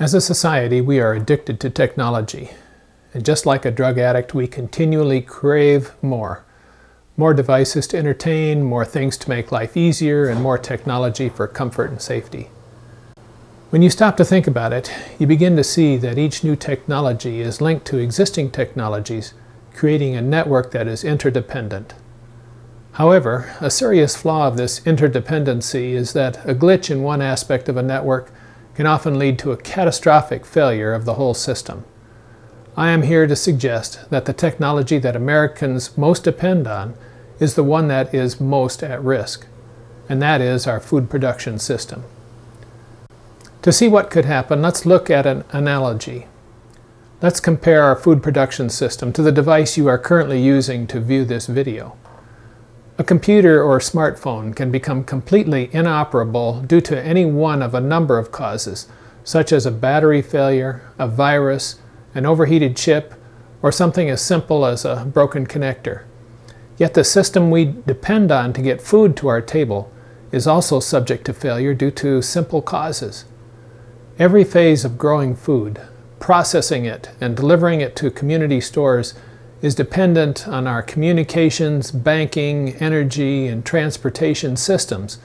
As a society, we are addicted to technology. And just like a drug addict, we continually crave more. More devices to entertain, more things to make life easier, and more technology for comfort and safety. When you stop to think about it, you begin to see that each new technology is linked to existing technologies, creating a network that is interdependent. However, a serious flaw of this interdependency is that a glitch in one aspect of a network can often lead to a catastrophic failure of the whole system. I am here to suggest that the technology that Americans most depend on is the one that is most at risk, and that is our food production system. To see what could happen, let's look at an analogy. Let's compare our food production system to the device you are currently using to view this video. A computer or smartphone can become completely inoperable due to any one of a number of causes, such as a battery failure, a virus, an overheated chip, or something as simple as a broken connector. Yet the system we depend on to get food to our table is also subject to failure due to simple causes. Every phase of growing food, processing it, and delivering it to community stores is dependent on our communications, banking, energy, and transportation systems,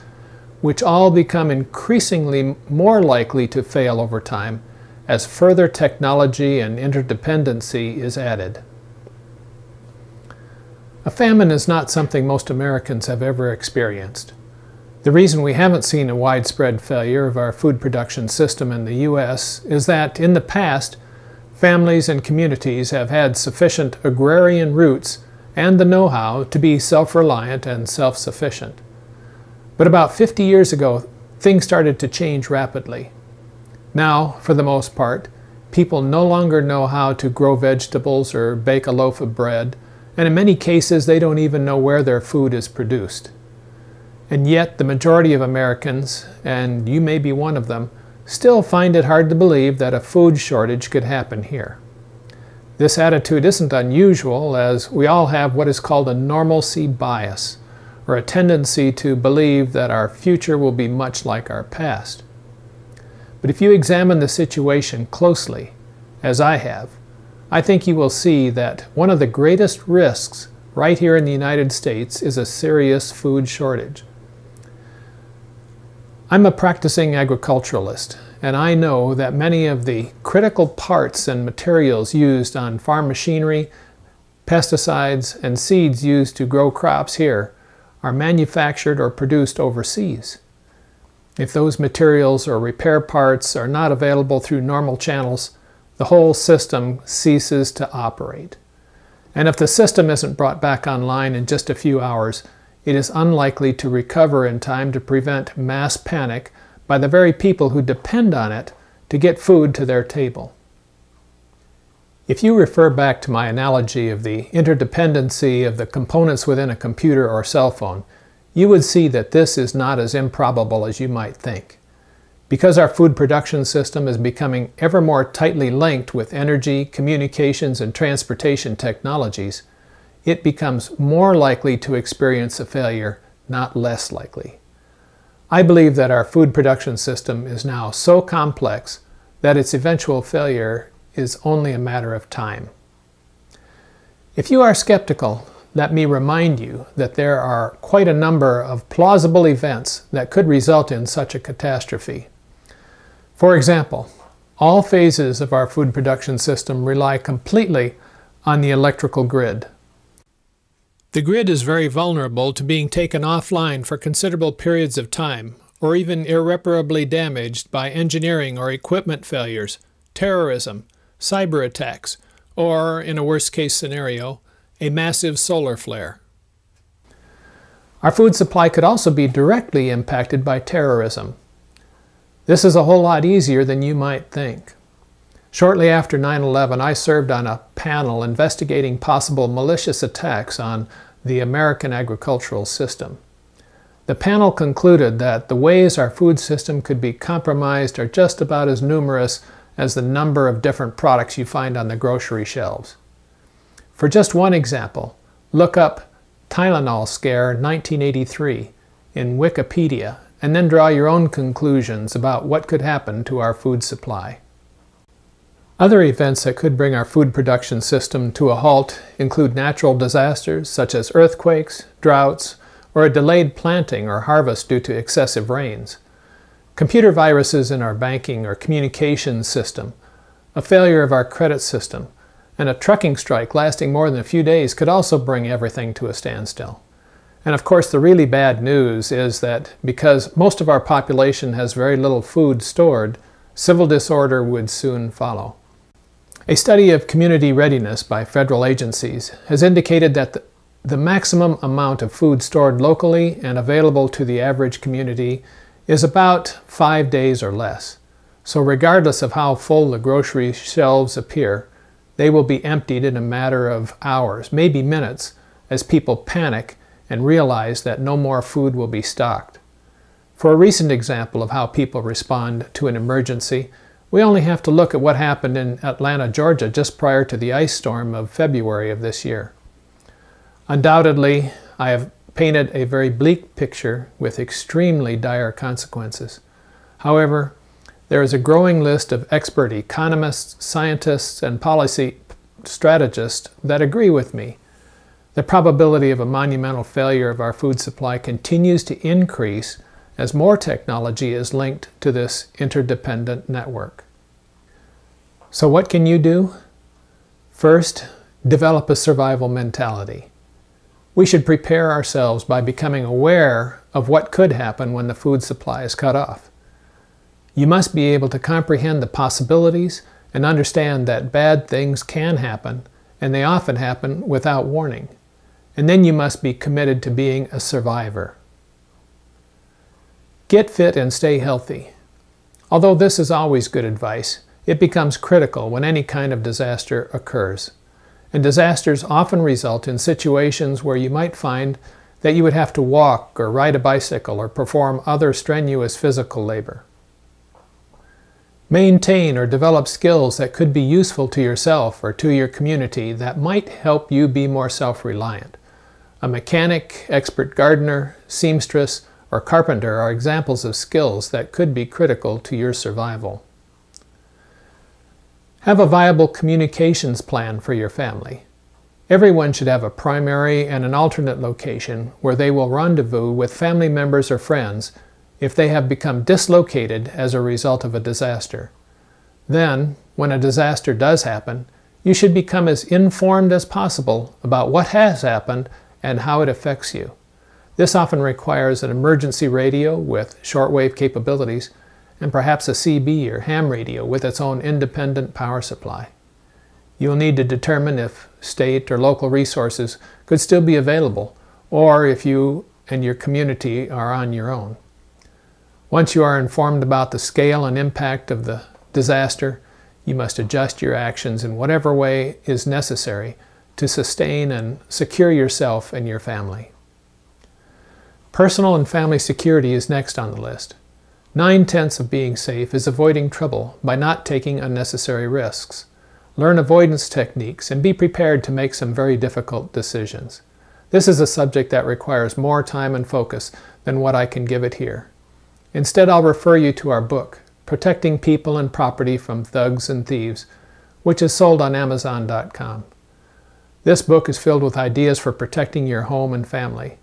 which all become increasingly more likely to fail over time as further technology and interdependency is added. A famine is not something most Americans have ever experienced. The reason we haven't seen a widespread failure of our food production system in the U.S. is that in the past, families and communities have had sufficient agrarian roots and the know-how to be self-reliant and self-sufficient. But about 50 years ago, things started to change rapidly. Now, for the most part, people no longer know how to grow vegetables or bake a loaf of bread, and in many cases they don't even know where their food is produced. And yet the majority of Americans, and you may be one of them, still find it hard to believe that a food shortage could happen here. This attitude isn't unusual, as we all have what is called a normalcy bias, or a tendency to believe that our future will be much like our past. But if you examine the situation closely, as I have, I think you will see that one of the greatest risks right here in the United States is a serious food shortage. I'm a practicing agriculturalist, and I know that many of the critical parts and materials used on farm machinery, pesticides, and seeds used to grow crops here are manufactured or produced overseas. If those materials or repair parts are not available through normal channels, the whole system ceases to operate. And if the system isn't brought back online in just a few hours, it is unlikely to recover in time to prevent mass panic by the very people who depend on it to get food to their table. If you refer back to my analogy of the interdependency of the components within a computer or cell phone, you would see that this is not as improbable as you might think. Because our food production system is becoming ever more tightly linked with energy, communications, and transportation technologies, it becomes more likely to experience a failure, not less likely. I believe that our food production system is now so complex that its eventual failure is only a matter of time. If you are skeptical, let me remind you that there are quite a number of plausible events that could result in such a catastrophe. For example, all phases of our food production system rely completely on the electrical grid. The grid is very vulnerable to being taken offline for considerable periods of time, or even irreparably damaged by engineering or equipment failures, terrorism, cyber attacks, or, in a worst-case scenario, a massive solar flare. Our food supply could also be directly impacted by terrorism. This is a whole lot easier than you might think. Shortly after 9/11, I served on a panel investigating possible malicious attacks on the American agricultural system. The panel concluded that the ways our food system could be compromised are just about as numerous as the number of different products you find on the grocery shelves. For just one example, look up Tylenol Scare 1983 in Wikipedia and then draw your own conclusions about what could happen to our food supply. Other events that could bring our food production system to a halt include natural disasters such as earthquakes, droughts, or a delayed planting or harvest due to excessive rains. Computer viruses in our banking or communications system, a failure of our credit system, and a trucking strike lasting more than a few days could also bring everything to a standstill. And of course, the really bad news is that because most of our population has very little food stored, civil disorder would soon follow. A study of community readiness by federal agencies has indicated that the maximum amount of food stored locally and available to the average community is about 5 days or less. So regardless of how full the grocery shelves appear, they will be emptied in a matter of hours, maybe minutes, as people panic and realize that no more food will be stocked. For a recent example of how people respond to an emergency, we only have to look at what happened in Atlanta, Georgia just prior to the ice storm of February of this year. Undoubtedly, I have painted a very bleak picture with extremely dire consequences. However, there is a growing list of expert economists, scientists, and policy strategists that agree with me. The probability of a monumental failure of our food supply continues to increase as more technology is linked to this interdependent network. So what can you do? First, develop a survival mentality. We should prepare ourselves by becoming aware of what could happen when the food supply is cut off. You must be able to comprehend the possibilities and understand that bad things can happen, and they often happen without warning. And then you must be committed to being a survivor. Get fit and stay healthy. Although this is always good advice, it becomes critical when any kind of disaster occurs. And disasters often result in situations where you might find that you would have to walk or ride a bicycle or perform other strenuous physical labor. Maintain or develop skills that could be useful to yourself or to your community that might help you be more self-reliant. A mechanic, expert gardener, seamstress, or carpenter are examples of skills that could be critical to your survival. Have a viable communications plan for your family. Everyone should have a primary and an alternate location where they will rendezvous with family members or friends if they have become dislocated as a result of a disaster. Then, when a disaster does happen, you should become as informed as possible about what has happened and how it affects you. This often requires an emergency radio with shortwave capabilities and perhaps a CB or ham radio with its own independent power supply. You will need to determine if state or local resources could still be available, or if you and your community are on your own. Once you are informed about the scale and impact of the disaster, you must adjust your actions in whatever way is necessary to sustain and secure yourself and your family. Personal and family security is next on the list. 9/10 of being safe is avoiding trouble by not taking unnecessary risks. Learn avoidance techniques and be prepared to make some very difficult decisions. This is a subject that requires more time and focus than what I can give it here. Instead, I'll refer you to our book, Protecting People and Property from Thugs and Thieves, which is sold on Amazon.com. This book is filled with ideas for protecting your home and family.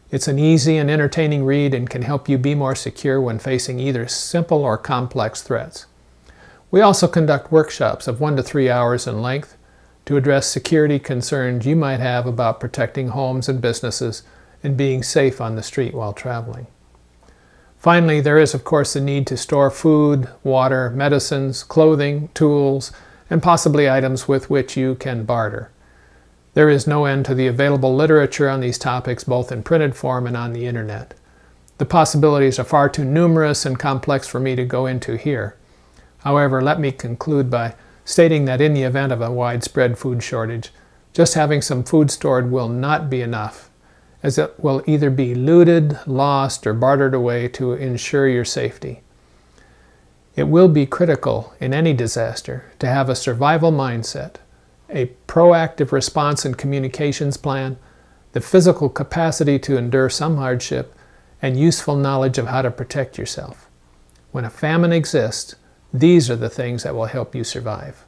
It's an easy and entertaining read and can help you be more secure when facing either simple or complex threats. We also conduct workshops of 1 to 3 hours in length to address security concerns you might have about protecting homes and businesses and being safe on the street while traveling. Finally, there is of course the need to store food, water, medicines, clothing, tools, and possibly items with which you can barter. There is no end to the available literature on these topics, both in printed form and on the internet. The possibilities are far too numerous and complex for me to go into here. However, let me conclude by stating that in the event of a widespread food shortage, just having some food stored will not be enough, as it will either be looted, lost, or bartered away to ensure your safety. It will be critical in any disaster to have a survival mindset, a proactive response and communications plan, the physical capacity to endure some hardship, and useful knowledge of how to protect yourself. When a famine exists, these are the things that will help you survive.